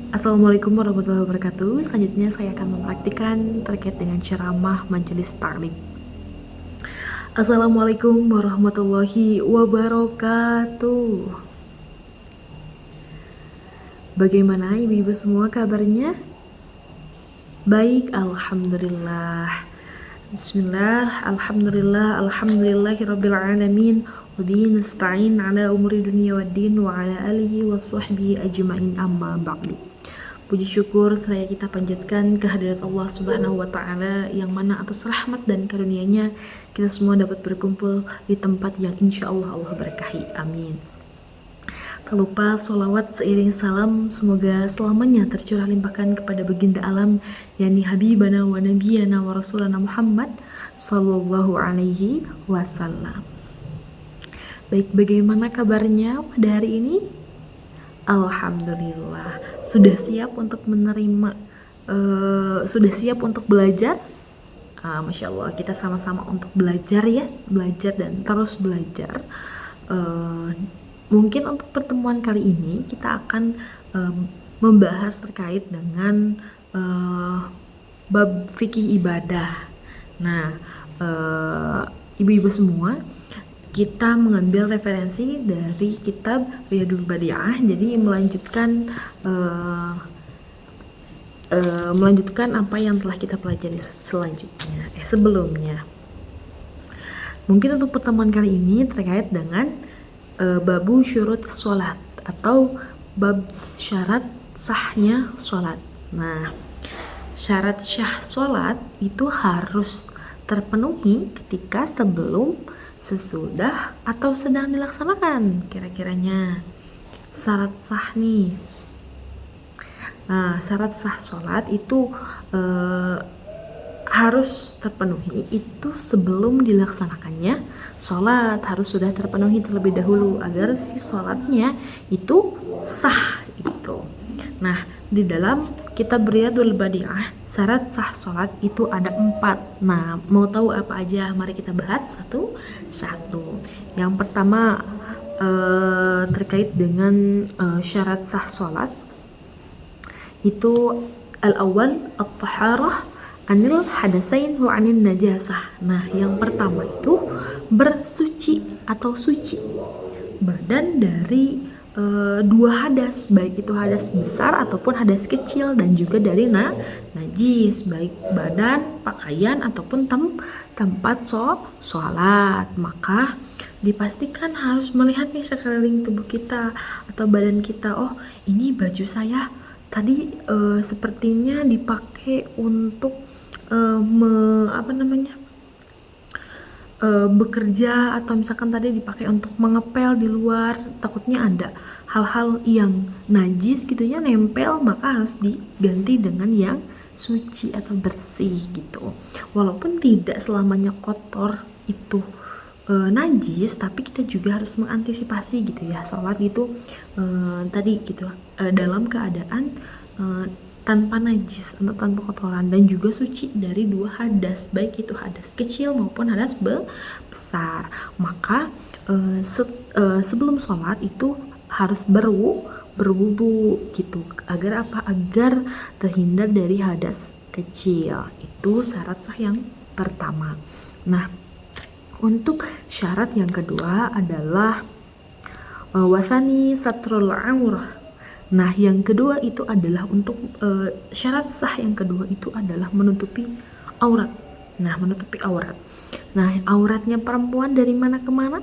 Assalamualaikum warahmatullahi wabarakatuh. Selanjutnya saya akan mempraktikkan terkait dengan ceramah majelis taklim. Assalamualaikum warahmatullahi wabarakatuh. Bagaimana ibu-ibu semua kabarnya? Baik, alhamdulillah. Bismillah, alhamdulillah, alhamdulillahirabbil alamin. Wa bihi nasta'in ala umuri dunya waddin wa ala alihi wa sahbihi ajmain, amma ba'du. Puji syukur seraya kita panjatkan kehadirat Allah Subhanahu wa Ta'ala, yang mana atas rahmat dan karunia-Nya kita semua dapat berkumpul di tempat yang insya Allah Allah berkahi. Amin. Tak lupa sholawat seiring salam semoga selamanya tercurah limpahkan kepada baginda alam, yakni Habibana wa Nabiyana wa Rasulana Muhammad Sallallahu Alaihi Wasallam. Baik, bagaimana kabarnya pada hari ini? Alhamdulillah. Sudah siap untuk menerima, sudah siap untuk belajar? Masya Allah, kita sama-sama untuk belajar ya, belajar dan terus belajar. Mungkin untuk pertemuan kali ini kita akan membahas terkait dengan bab fikih ibadah. Nah, ibu-ibu semua, kita mengambil referensi dari kitab Riyadul Badi'ah, jadi melanjutkan apa yang telah kita pelajari sebelumnya. Mungkin untuk pertemuan kali ini terkait dengan babu syurut sholat atau bab syarat sahnya sholat. Nah, syarat syah sholat itu harus terpenuhi ketika sebelum, sesudah, atau sedang dilaksanakan. Kira-kiranya syarat sah nih. Nah, syarat sah sholat itu harus terpenuhi itu sebelum dilaksanakannya sholat, harus sudah terpenuhi terlebih dahulu agar si sholatnya itu sah gitu. Nah, di dalam kitab Riyadul Badi'ah syarat sah sholat itu ada 4. Nah, mau tahu apa aja? Mari kita bahas satu-satu. Yang pertama terkait dengan syarat sah sholat itu al-awwal at-taharah anil hadasain wa anil najasah. Nah, yang pertama itu bersuci atau suci badan dari dua hadas, baik itu hadas besar ataupun hadas kecil, dan juga dari najis, baik badan, pakaian ataupun tempat sholat. Maka dipastikan harus melihat nih sekeliling tubuh kita atau badan kita. Oh, ini baju saya tadi sepertinya dipakai untuk bekerja, atau misalkan tadi dipakai untuk mengepel di luar, takutnya ada hal-hal yang najis gitu ya nempel, maka harus diganti dengan yang suci atau bersih gitu. Walaupun tidak selamanya kotor itu najis, tapi kita juga harus mengantisipasi gitu ya, sholat gitu tadi gitu dalam keadaan tanpa najis atau tanpa kotoran, dan juga suci dari dua hadas, baik itu hadas kecil maupun hadas besar. Maka sebelum sholat itu harus berwudu gitu, agar apa? Agar terhindar dari hadas kecil. Itu syarat sah yang pertama. Nah, untuk syarat yang kedua adalah wasani satrul aurah. Nah, yang kedua itu adalah untuk syarat sah yang kedua itu adalah menutupi aurat. Nah, menutupi aurat. Nah, auratnya perempuan dari mana ke mana?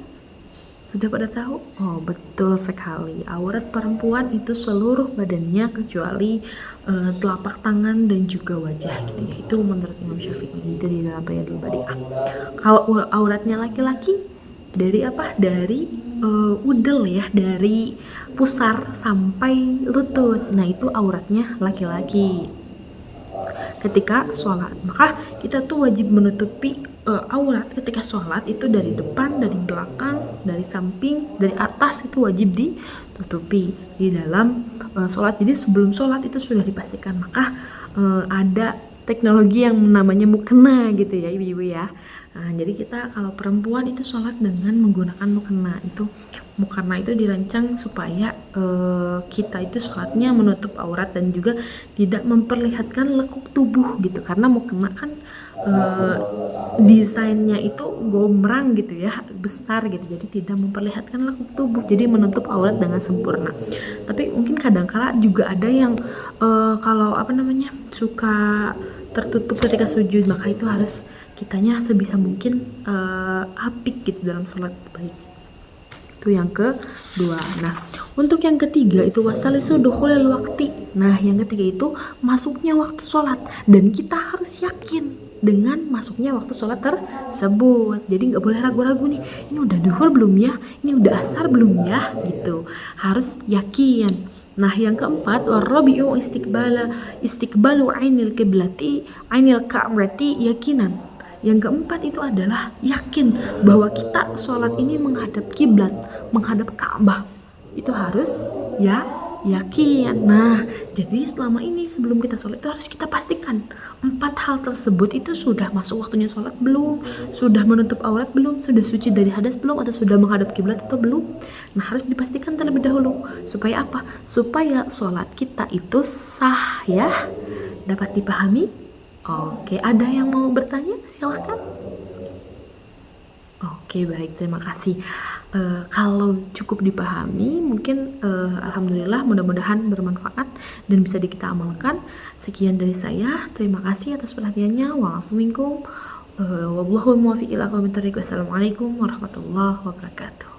Sudah pada tahu? Oh, betul sekali. Aurat perempuan itu seluruh badannya kecuali telapak tangan dan juga wajah gitu ya. Itu menurut Imam Syafi'i, itu di dalam Riyadul Badi'ah. Kalau auratnya laki-laki dari apa? Dari udel ya, dari pusar sampai lutut. Nah, itu auratnya laki-laki ketika sholat. Maka kita tuh wajib menutupi aurat ketika sholat itu dari depan, dari belakang, dari samping, dari atas, itu wajib ditutupi di dalam sholat. Jadi sebelum sholat itu sudah dipastikan. Maka ada teknologi yang namanya mukena gitu ya ibu-ibu ya. Nah, jadi kita kalau perempuan itu sholat dengan menggunakan mukena. Mukena itu dirancang supaya kita itu sholatnya menutup aurat dan juga tidak memperlihatkan lekuk tubuh gitu, karena mukena kan desainnya itu gombrang gitu ya, besar gitu, jadi tidak memperlihatkan lekuk tubuh, jadi menutup aurat dengan sempurna. Tapi mungkin kadangkala juga ada yang kalau suka tertutup ketika sujud, maka itu harus kitanya sebisa mungkin apik gitu dalam sholat baik. Itu yang kedua. Nah, untuk yang ketiga itu wasalisu dukhulil waqti. Nah, yang ketiga itu masuknya waktu sholat, dan kita harus yakin dengan masuknya waktu sholat tersebut. Jadi nggak boleh ragu-ragu nih, ini udah duhur belum ya, ini udah asar belum ya, gitu. Harus yakin. Nah, yang keempat warabi'u istiqbalu ainil ka'bati yakinan. Yang keempat itu adalah yakin bahwa kita sholat ini menghadap kiblat, menghadap Ka'bah. Itu harus yakin. Nah, jadi selama ini sebelum kita sholat itu harus kita pastikan 4 hal tersebut itu sudah masuk waktunya sholat belum, sudah menutup aurat belum, sudah suci dari hadas belum, atau sudah menghadap kiblat atau belum. Nah, harus dipastikan terlebih dahulu. Supaya apa? Supaya sholat kita itu sah ya. Dapat dipahami? Oke, ada yang mau bertanya? Silahkan. Oke, baik, terima kasih. Kalau cukup dipahami, mungkin alhamdulillah, mudah-mudahan bermanfaat dan bisa kita amalkan. Sekian dari saya. Terima kasih atas perhatiannya. Wa'alaikumsalam. Wassalamualaikum warahmatullahi wabarakatuh.